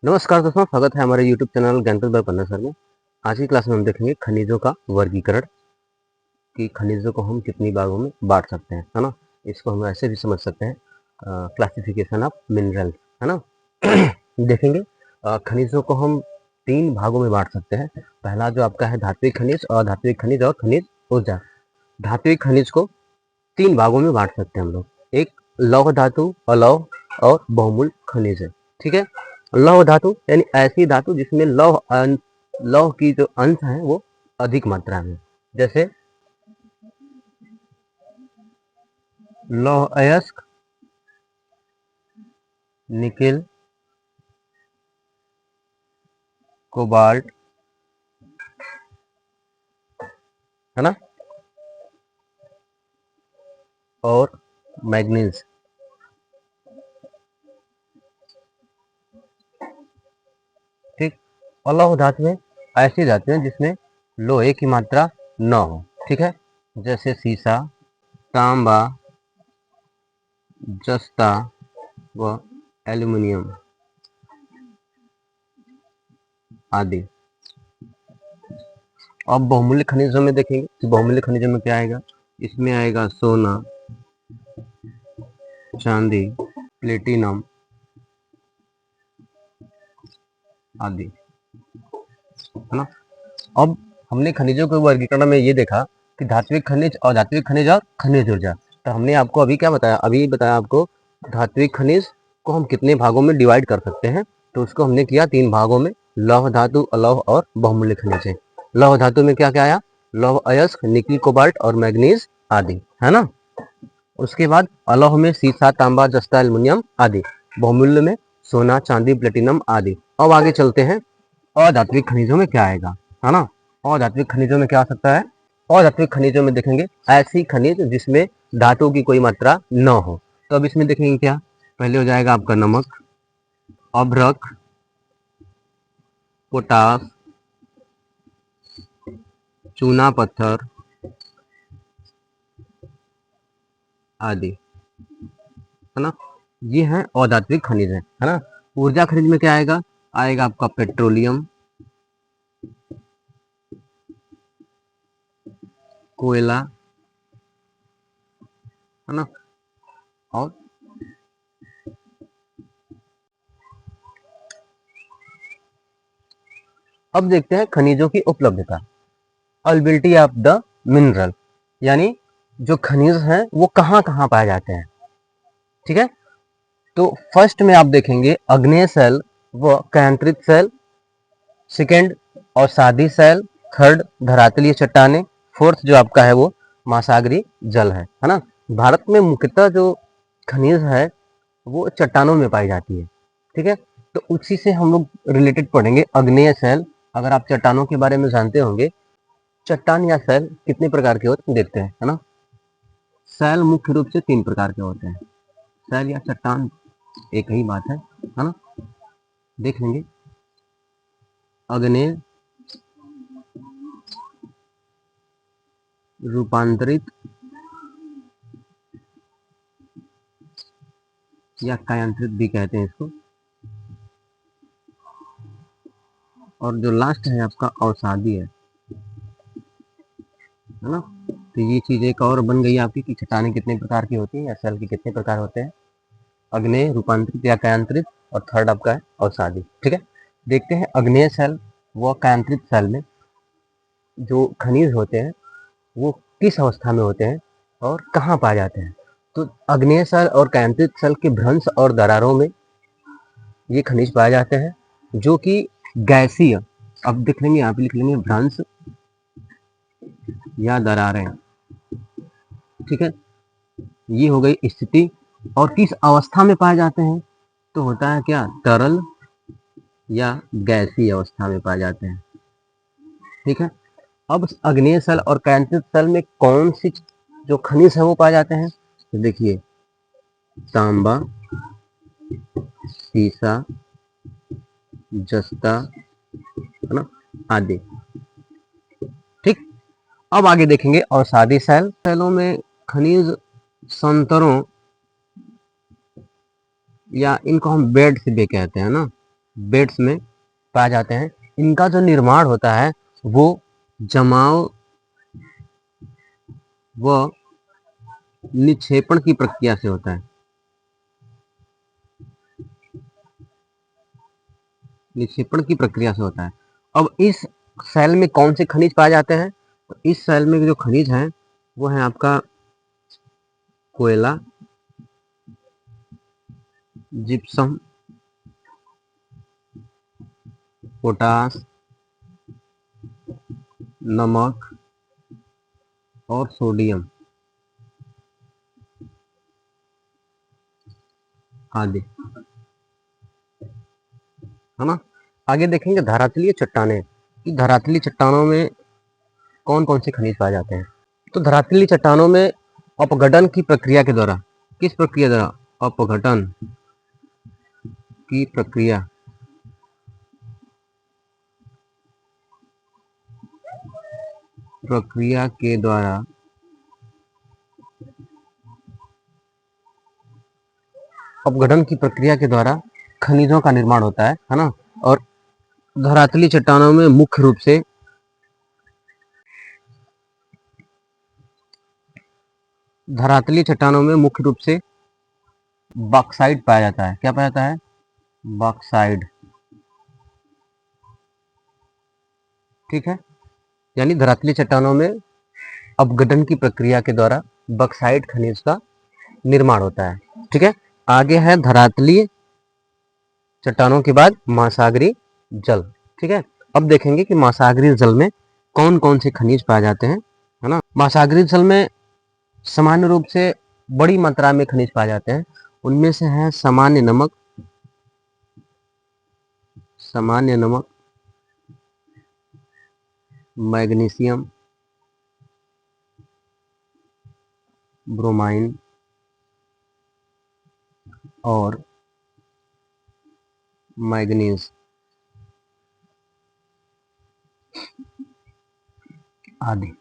नमस्कार दोस्तों, स्वागत है हमारे YouTube चैनल ज्ञानप्रद बाय पन्ना सर में। आज की क्लास में हम देखेंगे खनिजों का वर्गीकरण कि खनिजों को हम कितनी भागों में बांट सकते हैं, है ना। इसको हम ऐसे भी समझ सकते हैं, क्लासिफिकेशन ऑफ मिनरल्स, है ना। देखेंगे खनिजों को हम 3 भागों में बांट सकते हैं। पहला जो आपका है धात्विक खनिज, अधात्विक खनिज और खनिज ऊर्जा। धात्विक खनिज को 3 भागों में बांट सकते हैं हम लोग। एक लौह धातु, अलौह और बहुमूल्य खनिज है, ठीक है। लौह धातु यानी ऐसी धातु जिसमें लौह की जो अंश है वो अधिक मात्रा में, जैसे लौह अयस्क, निकेल, कोबाल्ट, है ना, और मैग्नीज। ठीक। अलौह धातु में ऐसी धातु है जिसमें लोहे की मात्रा न हो, ठीक है, जैसे सीसा, तांबा, जस्ता व एल्यूमिनियम आदि। अब बहुमूल्य खनिजों में देखेंगे कि बहुमूल्य खनिजों में क्या आएगा। इसमें आएगा सोना, चांदी, प्लेटिनम आदि, है ना। अब हमने खनिजों के वर्गीकरण में ये देखा कि धात्विक खनिज, अधात्विक खनिज और खनिज ऊर्जा। तो हमने आपको अभी क्या बताया, अभी बताया आपको धात्विक खनिज को हम कितने भागों में डिवाइड कर सकते हैं। तो उसको हमने किया 3 भागों में, लौह धातु, अलौह और बहुमूल्य खनिज। लौह धातु में क्या क्या आया, लौह अयस्क, निकिल, कोबाल्ट और मैग्नीज आदि, है ना। उसके बाद अलौह में सीसा, तांबा, जस्ता, एल्युमिनियम आदि। बहुमूल्य में सोना, चांदी, प्लेटिनम आदि। अब आगे चलते हैं, अधात्विक खनिजों में क्या आएगा, है ना। अधात्विक खनिजों में क्या आ सकता है। अधात्विक खनिजों में देखेंगे ऐसी खनिज जिसमें धातु की कोई मात्रा न हो। तो अब इसमें देखेंगे क्या, पहले हो जाएगा आपका नमक, अभ्रक, पोटास, चूना पत्थर आदि, है ना। ये है अधात्विक खनिज है ना। ऊर्जा खनिज में क्या आएगा, आएगा आपका पेट्रोलियम, कोयला, है ना, और अब देखते हैं खनिजों की उपलब्धता, अवेलेबिलिटी ऑफ द मिनरल, यानी जो खनिज हैं वो कहाँ कहाँ पाए जाते हैं, ठीक है। तो फर्स्ट में आप देखेंगे अग्नेय सेल व कयांत्रित सेल, सेकेंड अवसादी सेल, थर्ड धरातलीय चट्टाने, फोर्थ जो आपका है वो महासागरीय जल है ना। भारत में मुख्यतः जो खनिज है वो चट्टानों में पाई जाती है, ठीक है। तो उसी से हम लोग रिलेटेड पढ़ेंगे अग्नेय सेल। अगर आप चट्टानों के बारे में जानते होंगे, चट्टान या सेल कितने प्रकार के होते हैं देखते हैं, है ना। सेल मुख्य रूप से 3 प्रकार के होते हैं, सेल या चट्टान एक ही बात है ना। देख लेंगे अग्नेय, रूपांतरित या कायांत्रित भी कहते हैं इसको, और जो लास्ट है आपका अवसादी है ना। तो ये चीज एक और बन गई आपकी कि चट्टानें कितने प्रकार की होती हैं या सेल के कितने प्रकार होते हैं, अग्नेय, रूपांतरित या कायांत्रित, और थर्ड आपका है अवसादी, ठीक है। देखते हैं अग्नेय सेल व कायांत्रित सेल में जो खनिज होते हैं वो किस अवस्था में होते हैं और कहाँ पाए जाते हैं। तो अग्नेय सेल और कायांत्रित सेल के भ्रंश और दरारों में ये खनिज पाए जाते हैं जो कि गैसीय, अब देख लेंगे यहाँ पे लिख लेंगे भ्रंश या दरारें, ठीक है। ये हो गई स्थिति। और किस अवस्था में पाए जाते हैं, तो होता है क्या, तरल या गैसीय अवस्था में पाए जाते हैं, ठीक है। अब अग्नेय सेल और कायांत्रित सेल में कौन सी जो खनिज है वो पाए जाते हैं, तो देखिए तांबा, सीसा, जस्ता, है ना, आदि, ठीक। अब आगे देखेंगे अवसादी सेल। सेलों में खनिज संतरों या इनको हम बेड से भी कहते हैं ना, बेड्स में पाए जाते हैं। इनका जो निर्माण होता है वो जमाव व निक्षेपण की प्रक्रिया से होता है। निक्षेपण की प्रक्रिया से होता है। अब इस सेल में कौन से खनिज पाए जाते हैं? तो इस सेल में जो खनिज हैं वो है आपका कोयला, जिप्सम, पोटास, नमक और सोडियम आदि, है ना। आगे देखेंगे धरातलीय चट्टानें कि धरातलीय चट्टानों में कौन कौन से खनिज पाए जाते हैं। तो धरातलीय चट्टानों में अपघटन की प्रक्रिया के द्वारा, किस प्रक्रिया द्वारा? अपघटन की प्रक्रिया के द्वारा अपघटन की प्रक्रिया के द्वारा खनिजों का निर्माण होता है ना। और धरातलीय चट्टानों में मुख्य रूप से बॉक्साइट पाया जाता है। क्या पाया जाता है? बॉक्साइट, ठीक है। यानी धरातलीय चट्टानों में अपघटन की प्रक्रिया के द्वारा बॉक्साइट खनिज का निर्माण होता है, ठीक है। आगे है धरातलीय चट्टानों के बाद महासागरीय जल, ठीक है। अब देखेंगे कि महासागरीय जल में कौन कौन से खनिज पाए जाते हैं, है ना। महासागरीय जल में सामान्य रूप से बड़ी मात्रा में खनिज पाए जाते हैं। उनमें से है सामान्य नमक, मैग्नीशियम, ब्रोमाइन और मैग्नीज आदि।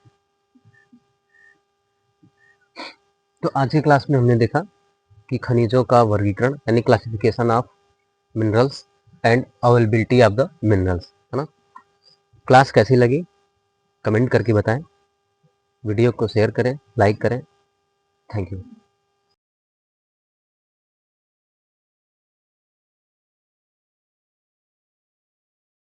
तो आज की क्लास में हमने देखा कि खनिजों का वर्गीकरण यानी classification of minerals and availability of the minerals, है ना। क्लास कैसी लगी कमेंट करके बताएं, वीडियो को शेयर करें, लाइक करें। Thank you.